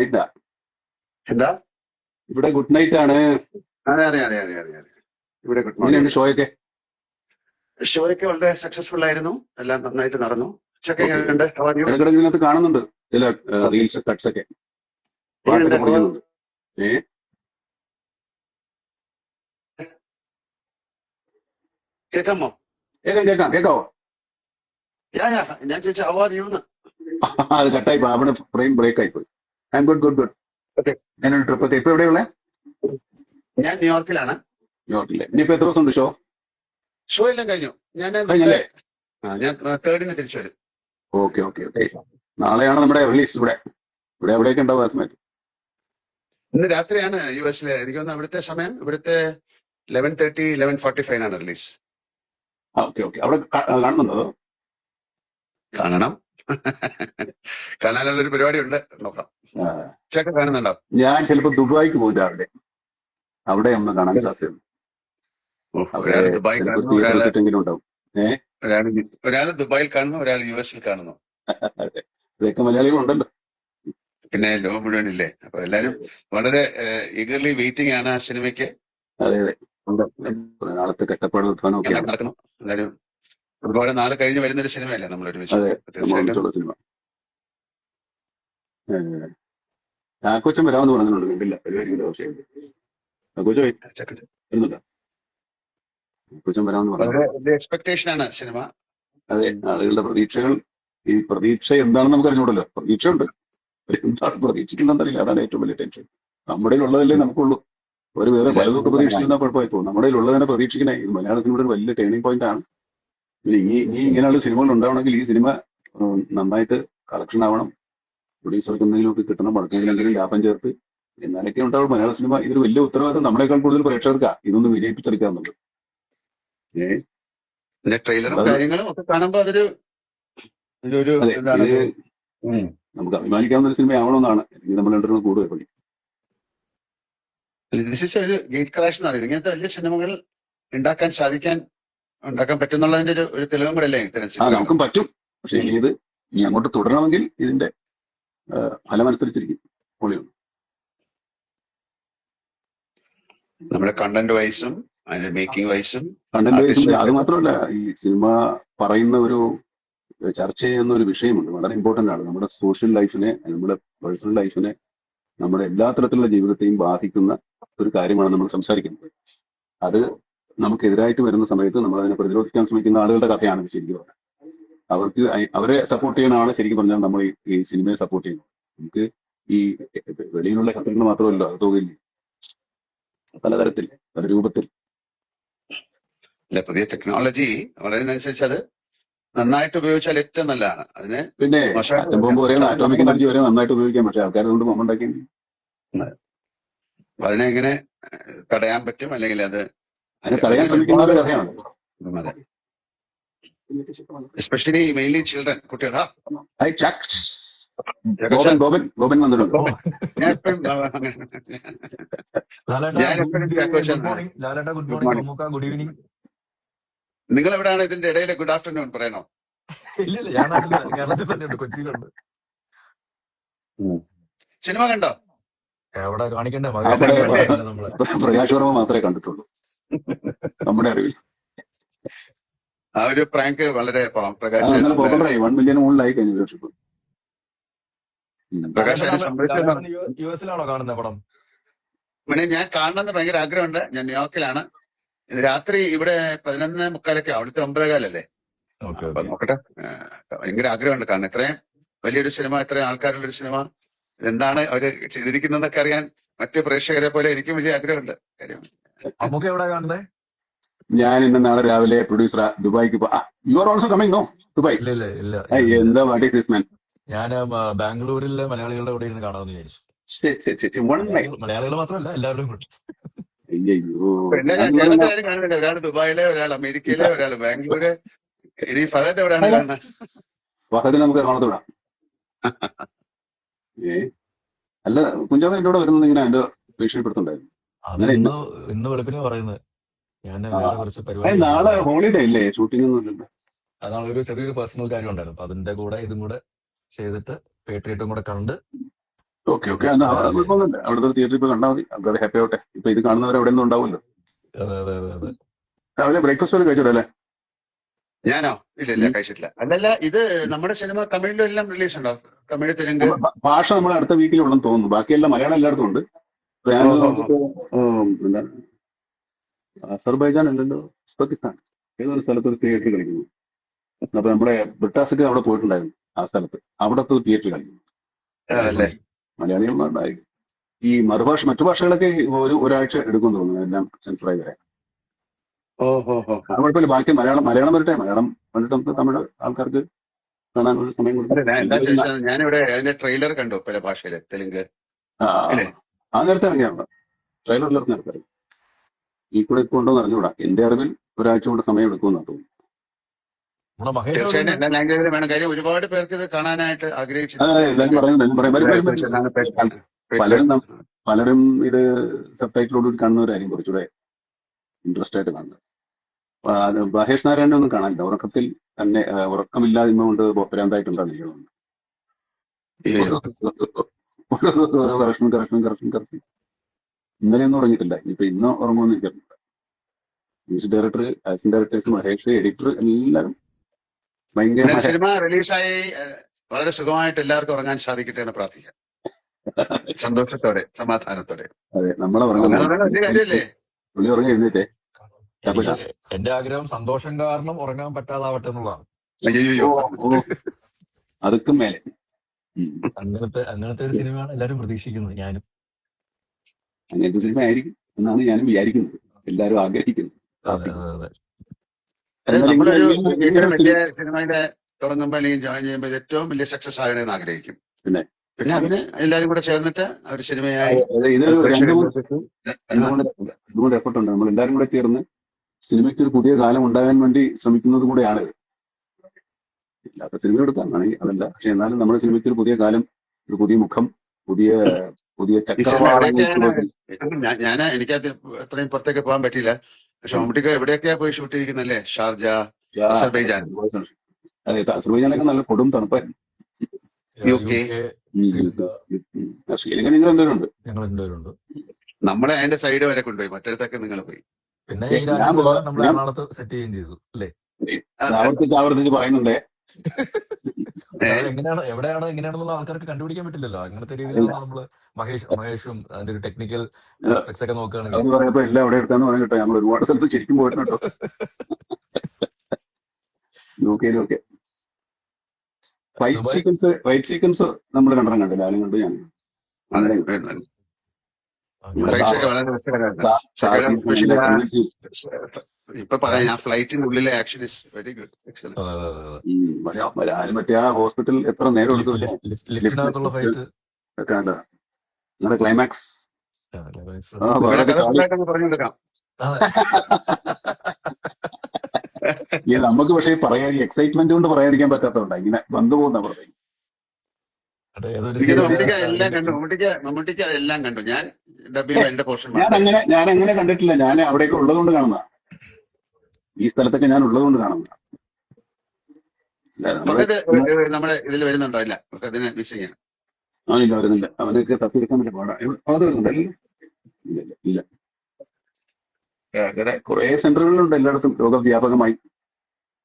ഇല്ല, എന്താ? ഇവിടെ ഗുഡ് നൈറ്റ് ആണ്. അതെ അതെ അതെ അതെ അതെ അതെ. ഇവിടെ ഗുഡ് എങ്ങനെയുണ്ട് മോർണിംഗ്. ഷോയൊക്കെ? ഷോയൊക്കെ വളരെ സക്സസ്ഫുൾ ആയിരുന്നു. എല്ലാം നന്നായിട്ട് നടന്നു. ഉച്ചക്ക് ഓക്കെ. എങ്ങനെയുണ്ട്? How are you? ഇടക്കിടക്ക് ഇതിനകത്ത് കാണുന്നുണ്ട് ചില Okay. റീൽസ് കട്ട്സ് ഒക്കെ, എങ്ങനെയുണ്ട്? പാട്ടൊക്കെ പൊളിക്കുന്നുണ്ട്. ഏ കേൾക്കാമോ? കേൾക്കാം കേൾക്കാം കേൾക്കാവോ? ഞാൻ ചോദിച്ച ഹൗ ആർ യു എന്ന്. അത് കട്ടായി പോയി, അവിടെ ഫ്രെയിം ബ്രേക്ക് ആയി പോയി. I M good good good. Okay. ഞാനൊരു ട്രിപ്പ് ഒക്കെ ഇപ്പൊ എവിടെയുള്ള ഞാൻ ന്യൂയോർക്കിലാണ്. ന്യൂയോർക്കിലെ. ഇനിയിപ്പോ എത്ര ദിവസം ഉണ്ട് ഷോ? ഷോ എല്ലാം കഴിഞ്ഞു. ഞാൻ കഴിഞ്ഞല്ലേ? ഞാൻ 3rd തിരിച്ചു വരും. Okay okay okay. നാളെയാണ് നമ്മുടെ റിലീസ്. ഇവിടെ എവിടെയൊക്കെ ഉണ്ടാവും ആ സമയത്ത്? ഇന്ന് രാത്രിയാണ് യുഎസിലെ. എനിക്ക് തോന്നുന്നു അവിടുത്തെ സമയം ഇവിടുത്തെ 11:30 11:45 റിലീസ്. Okay okay. അവിടെ കാണുന്നുണ്ടോ അതോ? കാണണം. കാണാനുള്ളൊരു പരിപാടി ഉണ്ട്, നോക്കാം. ആ, ഉച്ചക്ക് കാണുന്നുണ്ടോ? ഞാൻ ചിലപ്പോ ദുബായിക്ക് പോകും രാവിലെ. അവിടെ ഒന്ന് കാണാൻ സാധ്യതയുണ്ട്. അവിടെ ഒരാൾ ദുബായ് ചിലപ്പോ കാണുന്നു, തിയേറ്റർ കിട്ടെങ്കിലും ഉണ്ടാവും. ഒരാൾ ദുബായിൽ കാണുന്നു, ഒരാൾ യുഎസിൽ കാണുന്നു. അതെ, ഇതൊക്കെ മലയാളികളുണ്ടല്ലോ. പിന്നെ ലോകം മുഴുവനില്ലേ. അപ്പൊ എല്ലാരും വളരെ ഈഗർലി വെയിറ്റിംഗ് ആണ് ആ സിനിമയ്ക്ക്. അതെ അതെ. കുറെ നാളത്തെ കഷ്ടപ്പാട് ഉത്ഥാനം ഒക്കെയാണ്. നടക്കുന്നു. എന്തായാലും ഒരുപാട് നാളെ കഴിഞ്ഞ് വരുന്നൊരു സിനിമയല്ലേ നമ്മൾ ഒരുമിച്ച്. അതെ, തീർച്ചയായിട്ടും നമ്മളൊന്നിച്ചുള്ള സിനിമ. ചാക്കോച്ചൻ വരാമെന്ന് പറഞ്ഞിട്ടുണ്ട്. കണ്ടില്ല, പരിപാടിയില്ല. പക്ഷേ ചാക്കോച്ച വരുന്നുണ്ടോ? ചാക്കോച്ചൻ വരാമെന്ന് പറഞ്ഞു. വളരെ വലിയ എക്സ്പെക്ടേഷൻ ആണ് സിനിമ. അതെ, ആളുകളുടെ പ്രതീക്ഷകൾ. ഈ പ്രതീക്ഷ എന്താണെന്ന് നമുക്ക് അറിഞ്ഞൂടല്ലോ. പ്രതീക്ഷയുണ്ട്, എന്താണ് പ്രതീക്ഷിക്കുന്നറിയില്ല. അതാണ് ഏറ്റവും വലിയ ടെൻഷൻ. നമ്മുടെ ഉള്ളതല്ലേ നമുക്കുള്ളൂ. ഒരു വേറെ പലതൊക്കെ പ്രതീക്ഷിക്കുന്ന കുഴപ്പമായി പോകും. നമ്മുടെ ഉള്ളത് തന്നെ പ്രതീക്ഷിക്കണേ. ഇത് മലയാള സിനിമയുടെ ഒരു വലിയ ടേണിംഗ് പോയിന്റ് ആണ്. പിന്നെ ഇനി ഇങ്ങനെയുള്ള സിനിമകൾ ഉണ്ടാവണമെങ്കിൽ ഈ സിനിമ നന്നായിട്ട് കളക്ഷൻ ആവണം. പ്രൊഡ്യൂസർക്ക് എന്തെങ്കിലുമൊക്കെ കിട്ടണം, മുടക്കെങ്കിലും ലാഭം ചേർത്ത്, എന്നാലൊക്കെ ഉണ്ടാവും മലയാള സിനിമ. ഇതൊരു വലിയ ഉത്തരവാദിത്തം നമ്മളെക്കാൾ കൂടുതൽ പ്രേക്ഷകർക്കാ ഇതൊന്ന് വിജയിപ്പിച്ചെടുക്കാന്നുള്ളത്. പിന്നെ ട്രെയിലറും കാര്യങ്ങളും ഒക്കെ കാണുമ്പോ അതൊരു അതെ, എന്താണ് ഇത് നമുക്ക് അഭിമാനിക്കാവുന്ന ഒരു സിനിമ ആവണമെന്നാണ്. അല്ലെങ്കിൽ നമ്മൾ രണ്ടുപേരും കൂടുതൽ പണി. ദിസ് ഇസ് ഒരു ഗേറ്റ് ക്രാഷ് എന്ന് പറയുന്നത്. ഇങ്ങനത്തെ വലിയ സിനിമകൾ ഉണ്ടാക്കാൻ പറ്റുന്നുള്ളതിന്റെ ഒരു തെളിവും കൂടെ അല്ലേ ഇത്തരം സിനിമകൾ? നമുക്കും പറ്റും. പക്ഷെ ഇത് ഇനി അങ്ങോട്ട് തുടരണമെങ്കിൽ ഇതിന്റെ ഫലമനുസരിച്ചിരിക്കും. പൊളിയുണ്ട്. നമ്മുടെ കണ്ടന്റ് വൈസും അതിന്റെ മേക്കിംഗ് വൈസും അത് മാത്രമല്ല, ഈ സിനിമ പറയുന്ന ഒരു ചർച്ച ചെയ്യുന്ന ഒരു വിഷയമുണ്ട്, വളരെ ഇമ്പോർട്ടന്റ് ആണ്. നമ്മുടെ സോഷ്യൽ ലൈഫിനെ, നമ്മുടെ പേഴ്സണൽ ലൈഫിനെ, നമ്മുടെ എല്ലാ തരത്തിലുള്ള ജീവിതത്തെയും ബാധിക്കുന്ന ഒരു കാര്യമാണ് നമ്മൾ സംസാരിക്കുന്നത്. അത് നമുക്കെതിരായിട്ട് വരുന്ന സമയത്ത് നമ്മൾ അതിനെ പ്രതിരോധിക്കാൻ ശ്രമിക്കുന്ന ആളുകളുടെ കഥയാണ് ശരിക്കും പറഞ്ഞാൽ. അവരെ സപ്പോർട്ട് ചെയ്യുന്നതാണ് ശരിക്കും പറഞ്ഞാൽ നമ്മൾ ഈ സിനിമയെ സപ്പോർട്ട് ചെയ്യുന്നത്. നമുക്ക് ഈ വെളിയിലുള്ള കഥകൾ മാത്രമല്ല, അത് തോന്നില്ല, പലതരത്തിൽ, പല രൂപത്തിൽ. പുതിയ ടെക്നോളജി വളരുന്നതനുസരിച്ച് അത് നന്നായിട്ട് ഉപയോഗിച്ചാൽ ഏറ്റവും നല്ലതാണ്. അതിന് പിന്നെ ബോംബ് വരെ, ആറ്റോമിക് എനർജി വരെ നന്നായിട്ട് ഉപയോഗിക്കാം. പക്ഷെ ആൾക്കാരെ കൊണ്ട് ബോംബ് ഉണ്ടാക്കി അതിനെ എങ്ങനെ തടയാൻ പറ്റും, അല്ലെങ്കിൽ അത് തടയാൻ ശ്രമിക്കുന്ന ഒരു കഥയാണ്. അതെ, എസ്പെഷ്യലി മെയിൻലി ചിൽഡ്രൻ, കുട്ടികൾ. ബോബൻ വന്നിട്ടുണ്ട്. ഞാൻ എപ്പോഴും നിങ്ങൾ എവിടെയാണ് ഇതിന്റെ ഇടയിലെ ഗുഡ് ആഫ്റ്റർനൂൺ പറയണോ? സിനിമ കണ്ടോ? എവിടെ കാണിക്കണ്ടേ? പ്രകാശ് വർമ്മ മാത്രമേ കണ്ടിട്ടുള്ളൂ നമ്മുടെ അറിവിൽ. ആ ഒരു പ്രാങ്ക് വളരെ പ്രകാശ് 1 മില്യൺ മുകളിലായി കഴിഞ്ഞു. യുഎസിലാണോ കാണുന്ന പടം? പിന്നെ ഞാൻ കാണണമെന്ന് ഭയങ്കര ആഗ്രഹമുണ്ട്. ഞാൻ ന്യൂയോർക്കിലാണ്. ഇത് രാത്രി ഇവിടെ 11:45 അവിടുത്തെ 9:15 അപ്പൊ നോക്കട്ടെ. ഭയങ്കര ആഗ്രഹമുണ്ട്. കാരണം ഇത്രയും വലിയൊരു സിനിമ, ഇത്രയും ആൾക്കാരുള്ള ഒരു സിനിമ, എന്താണ് അവര് ചെയ്തിരിക്കുന്നതൊക്കെ അറിയാൻ മറ്റു പ്രേക്ഷകരെ പോലെ എനിക്കും വലിയ ആഗ്രഹമുണ്ട്. കാര്യം നമുക്ക് എവിടെ കാണുന്നത്? ഞാൻ ഇന്ന് നാളെ രാവിലെ പ്രൊഡ്യൂസർ ദുബായിക്ക് you are also coming? No, Dubai. എന്താ വാട്ട് ഈസ് ദിസ് മാൻ? ഞാൻ ബാംഗ്ലൂരിലെ മലയാളികളുടെ കൂടെ ഇരുന്ന് കാണാമെന്ന് വിചാരിച്ചു. മലയാളികൾ മാത്രമല്ല, എല്ലാവരും കൂടി. ഒരാൾ ദുബായിലെ, ഒരാൾ അമേരിക്കയിലെ, ഒരാൾ ബാംഗ്ലൂര്. ഇനി ഫഹദ് എവിടെയാണ് കാണുന്നത്? ഫഹദ് നമുക്ക് എറണാകുളത്ത് വിടാം. അല്ല, കുഞ്ചാമ എന്റെ കൂടെ വരുന്നത് ഇങ്ങനെ എന്റെ ഭീഷണിപ്പെടുത്തുണ്ടായിരുന്നു. ഇന്ന് വെളുപ്പിന് പറയുന്നത്. ഞാൻ നാളെ ഹോളിഡേ ഇല്ലേ, ഷൂട്ടിംഗ് ഒന്നും ഇല്ലല്ലോ. അതാണ് ഒരു ചെറിയൊരു പേഴ്സണൽ കാര്യം ഉണ്ടായിരുന്നു. അപ്പൊ അതിന്റെ കൂടെ ഇതും കൂടെ ചെയ്തിട്ട് പേട്രിയറ്റും കൂടെ കണ്ട് ഓക്കെ ഓക്കെ. കുഴപ്പമൊന്നുമില്ല. അവിടുത്തെ തിയേറ്ററിൽ ഇപ്പൊ കണ്ടാൽ മതി, ആൾക്കാർ ഹാപ്പി ആവട്ടെ. ഇപ്പൊ ഇത് കാണുന്നവർ അവിടെ ഒന്നും ഉണ്ടാവുമല്ലോ. അതെ അതെ അതെ അതെ. രാവിലെ ബ്രേക്ക്ഫാസ്റ്റ് വരെ കഴിച്ചോ അല്ലേ? ഞാനോ? ഇല്ല കഴിച്ചിട്ടില്ല. അല്ലല്ല, ഇത് നമ്മുടെ സിനിമ തമിഴിലും എല്ലാം റിലീസ് ഉണ്ടോ? തമിഴ്, തെലുങ്ക്? ഭാഷ നമ്മൾ അടുത്ത വീക്കിലുണ്ടെന്ന് തോന്നുന്നു. ബാക്കിയെല്ലാം മലയാളം എല്ലായിടത്തും ഉണ്ട്. അപ്പൊ ഞാൻ ഓഹോ. നോക്കിയപ്പോ എന്താണ് അസർബൈജാൻ അല്ലല്ലോ, ഉസ്ബെക്കിസ്ഥാൻ ഏതൊരു സ്ഥലത്ത് ഒരു തിയേറ്റർ കളിക്കുന്നു. അപ്പൊ നമ്മുടെ ബ്രിട്ടാസൊക്കെ അവിടെ പോയിട്ടുണ്ടായിരുന്നു. ആ സ്ഥലത്ത് അവിടത്തെ തിയേറ്റർ കളിക്കുന്നു. ആണല്ലേ? മലയാളികളുണ്ടായി. ഈ മറ്റു ഭാഷകളൊക്കെ ഒരാഴ്ച എടുക്കും തോന്നുന്നു എല്ലാം സെൻസറായി വരാൻ. ഓഹോ. അത് കുഴപ്പമില്ല. ബാക്കി മലയാളം വരട്ടെ. മലയാളം വന്നിട്ട് നമുക്ക് തമിഴ് ആൾക്കാർക്ക് കാണാൻ ഒരു സമയം അല്ല, ഞാൻ എന്താ കൊടുക്കും. ചോദിച്ചത്, ഞാനിവിടെ അതിന്റെ ട്രെയിലർ കണ്ടു പല ഭാഷയില്, തെലുങ്ക് അല്ലേ? ആ നേരത്തെ ഇറങ്ങിയാണ് ട്രെയിലറിലൊക്കെ നേരത്തെ ഇറങ്ങി. ഈ കൂടെ ഇപ്പൊ ഉണ്ടോ എന്ന് അറിഞ്ഞുകൂടാ. എന്റെ അറിവിൽ ഒരാഴ്ച കൊണ്ട് സമയം എടുക്കുമെന്നാണ് തോന്നുന്നു. നമ്മുടെ മഹേഷ് തീർച്ചയായിട്ടും എല്ലാ ലാംഗ്വേജിലും വേണം. കാര്യം ഒരുപാട് പേർക്ക് ഇത് കാണാനായിട്ട് എല്ലാവരും പറയുന്നത് പലരും ഇത് സബ്ടൈറ്റിലോട് കാണുന്നവരായിരിക്കും കുറച്ചുകൂടെ ഇൻട്രസ്റ്റ് ആയിട്ട് കാണുന്നത്. മഹേഷ് നാരായണനെ ഒന്നും കാണാനില്ല. ഉറക്കത്തിൽ തന്നെ ഉറക്കമില്ലായ്മ കൊണ്ട് ഭ്രാന്തായിട്ടുണ്ടാണ് ഇരിക്കുന്നത്. ഓരോ ദിവസം ഓരോ കറക്ഷൻ. ഇന്നലെയൊന്നും ഉറങ്ങിയിട്ടില്ല. ഇപ്പൊ ഇന്ന് ഉറങ്ങുമെന്ന് എനിക്കറിയില്ല. Music director, assistant directors, Mahesh, editor എല്ലാവരും ഭയങ്കര സിനിമ റിലീസായി വളരെ സുഖമായിട്ട് എല്ലാവർക്കും ഉറങ്ങാൻ സാധിക്കട്ടെ എന്ന് പ്രാർത്ഥിക്കാം. സന്തോഷത്തോടെ, സമാധാനത്തോടെ. അതെ, നമ്മളെ വലിയ കാര്യമല്ലേ? പുള്ളി ഉറങ്ങി എഴുന്നേറ്റേ. എന്റെ ആഗ്രഹം സന്തോഷം കാരണം ഉറങ്ങാൻ പറ്റാതാവട്ടെ എന്നുള്ളതാണ്. അയ്യോ, അതുക്കും മേലെ അങ്ങനത്തെ ഒരു സിനിമയാണ് എല്ലാവരും പ്രതീക്ഷിക്കുന്നത്. ഞാനും അങ്ങനത്തെ സിനിമ ആയിരിക്കും എന്നാണ് ഞാനും വിചാരിക്കുന്നത്, എല്ലാവരും ആഗ്രഹിക്കുന്നത്. നമ്മളൊരു വലിയ സിനിമയുടെ തുടങ്ങുമ്പോൾ അല്ലെങ്കിൽ ജോയിൻ ചെയ്യുമ്പോൾ ഏറ്റവും വലിയ സക്സസ് ആകണമെന്ന് ആഗ്രഹിക്കും. പിന്നെ അതിന് എല്ലാവരും കൂടെ ചേർന്നിട്ട് ഒരു സിനിമയായി ഇതുകൊണ്ട് എഫർട്ട് ഉണ്ട്. നമ്മൾ എല്ലാവരും കൂടെ ചേർന്ന് സിനിമയ്ക്ക് ഒരു പുതിയ കാലം ഉണ്ടാകാൻ വേണ്ടി ശ്രമിക്കുന്നത് കൂടെയാണ്. ഇല്ലാത്ത സിനിമ എടുക്കാനാണെങ്കിൽ അതല്ല, പക്ഷെ എന്നാലും നമ്മുടെ സിനിമയ്ക്ക് ഒരു പുതിയ കാലം, ഒരു പുതിയ മുഖം, പുതിയ ഞാൻ എനിക്കത് എത്രയും പുറത്തേക്ക് പോകാൻ പറ്റിയില്ല. പക്ഷെ മമ്മൂട്ടിക്ക് എവിടെയൊക്കെയാ പോയി ഷൂട്ട് ചെയ്യിക്കുന്നല്ലേ? Sharjah, Azerbaijan. അതെ, അസർബൈജാനൊക്കെ നല്ല കൊടും തണുപ്പായിരുന്നു. UK, ശ്രീലങ്ക നിങ്ങൾ രണ്ടുപേരുണ്ട്. ഞങ്ങൾ രണ്ടുപേരുണ്ട്. നമ്മളെ അതിന്റെ സൈഡ് വരെ കൊണ്ടുപോയി, മറ്റിടത്തൊക്കെ നിങ്ങൾ പോയി. പിന്നെ എറണാകുളത്ത് സെറ്റ് ചെയ്യുകയും ചെയ്തു അല്ലേ? ആവർത്തിച്ച് പറയുന്നുണ്ടേ. എവിടെയാണ് എങ്ങനെയാണെന്നുള്ള ആൾക്കാർക്ക് കണ്ടുപിടിക്കാൻ പറ്റില്ലല്ലോ. അങ്ങനത്തെ രീതിയിലാണ് നമ്മള് മഹേഷും അതിന്റെ ഒരു ടെക്നിക്കൽ ആസ്പെക്ട്സ് ഒക്കെ നോക്കുകയാണെങ്കിൽ പറയുമ്പോ എല്ലാം എവിടെ എടുത്താന്ന് പറയാൻ കേട്ടോ. ഞങ്ങൾ ഒരുപാട് സ്ഥലത്ത് ശരിക്കും പോയിട്ടുണ്ടോ. നോക്കിയൊക്കെ ഫൈറ്റ് സീക്വൻസ് നമ്മൾ രണ്ടെണ്ണം കണ്ടില്ല. ആരും കണ്ടു. ഞാൻ ഇപ്പൊ പറയാം, ആ ഫ്ലൈറ്റിനുള്ളിലെ ആക്ഷൻ ഇസ് വെരി ഗുഡ്. മറ്റേ ആ ഹോസ്പിറ്റൽ എത്ര നേരം എടുത്തു. നിങ്ങളുടെ ക്ലൈമാക്സ് പറഞ്ഞെടുക്കാം. നമുക്ക് പക്ഷേ പറയാൻ എക്സൈറ്റ്മെന്റ് കൊണ്ട് പറയാതിരിക്കാൻ പറ്റാത്തതുകൊണ്ട് ഇങ്ങനെ വന്നു പോകുന്ന പുറത്തേക്ക്. മമ്മൂട്ടിക്ക് അതെല്ലാം കണ്ടു. ഞാൻ എന്റെ പോർഷൻ ഞാൻ അങ്ങനെ കണ്ടിട്ടില്ല. ഞാൻ അവിടെയൊക്കെ ഉള്ളതുകൊണ്ട് കാണുന്ന, ഈ സ്ഥലത്തൊക്കെ ഞാൻ ഉള്ളതുകൊണ്ട് കാണുന്ന. നമ്മുടെ ഇതിൽ വരുന്നുണ്ടോ? ഇല്ല, അതിന് മിസ്സിങ്. ഇല്ല, വരുന്നില്ല. അവനൊക്കെ തപ്പിയെടുക്കാൻ പറ്റിയ പാടാ. അത് വരുന്നുണ്ടല്ലോ. ഇല്ല. കുറെ സെന്ററുകളുണ്ട് എല്ലായിടത്തും ലോകവ്യാപകമായി.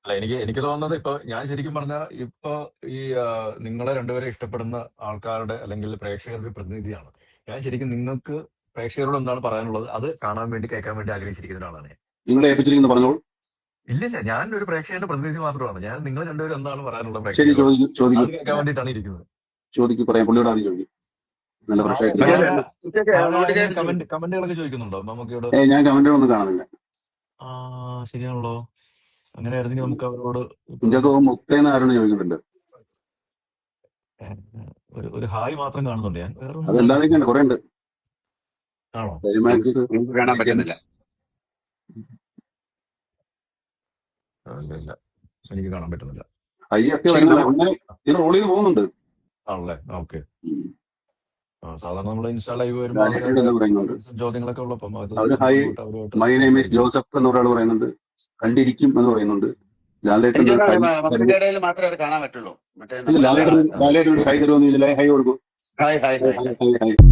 അല്ല, എനിക്ക് തോന്നുന്നത് ഇപ്പൊ ഞാൻ ശരിക്കും പറഞ്ഞാൽ ഇപ്പൊ ഈ നിങ്ങളെ രണ്ടുപേരെ ഇഷ്ടപ്പെടുന്ന ആൾക്കാരുടെ അല്ലെങ്കിൽ പ്രേക്ഷകരുടെ പ്രതിനിധിയാണ് ഞാൻ. ശരിക്കും നിങ്ങൾക്ക് പ്രേക്ഷകരോട് എന്താണ് പറയാനുള്ളത് അത് കാണാൻ വേണ്ടി, കേൾക്കാൻ വേണ്ടി ആഗ്രഹിച്ചിരിക്കുന്ന ഒരാളാണ് ഞാൻ. നിങ്ങളെ ഏൽപ്പിച്ചിരിക്കുന്നു പറഞ്ഞോളൂ. ഇല്ലില്ല, ഞാൻ ഒരു പ്രേക്ഷകന്റെ പ്രതിനിധി മാത്രമാണ്. ഞാൻ നിങ്ങൾ രണ്ടുപേരും എന്താണ് പറയാനുള്ളത് പ്രേക്ഷകരോട് കേൾക്കാൻ വേണ്ടിയിട്ടാണ് ഇരിക്കുന്നത്. ചോദിക്കും, പറയാം. പുള്ളിയോട് ആദ്യം ചോദിക്കും. നല്ല ഫ്രഷ് കമന്റുകളൊക്കെ ചോദിക്കുന്നുണ്ടോ മമ്മൂക്കയോട്? ഞാൻ കമന്റുകളൊന്നും കാണുന്നില്ല. ശരിയാണല്ലോ. അങ്ങനെ ആയിരുന്നെങ്കിൽ നമുക്ക് അവരോട് മുക്തേന്ന് ആരോട് ചോദിക്കുന്നുണ്ട്. ഒരു ഹായ് മാത്രം കാണുന്നുണ്ട് ഞാൻ. അതല്ലാതെ കുറെ ഉണ്ട്. ആണോ? കാണാൻ പറ്റുന്നില്ല. ഇല്ല, എനിക്ക് കാണാൻ പറ്റുന്നില്ല. ഹൈ ഒക്കെ റോൾ ചെയ്ത് പോകുന്നുണ്ട്. ആണല്ലേ? ഓക്കെ. സാധാരണ നമ്മൾ ഇൻസ്റ്റാ ലൈവ് വരുമ്പോൾ ചോദ്യങ്ങളൊക്കെ ഉള്ളപ്പം മൈ നെയിം ഈസ് ജോസഫ് എന്ന് ഒരാൾ പറയുന്നുണ്ട്. കണ്ടിരിക്കും എന്ന് പറയുന്നുണ്ട്. ലാലേട്ടൻ മാത്രമേ അത് കാണാൻ പറ്റുള്ളൂ. ലാലേട്ടൻ ഹൈ തരുമെന്ന് ചോദിച്ചാൽ ഹൈ കൊടുക്കും. Hi hi hi hi hi hi hi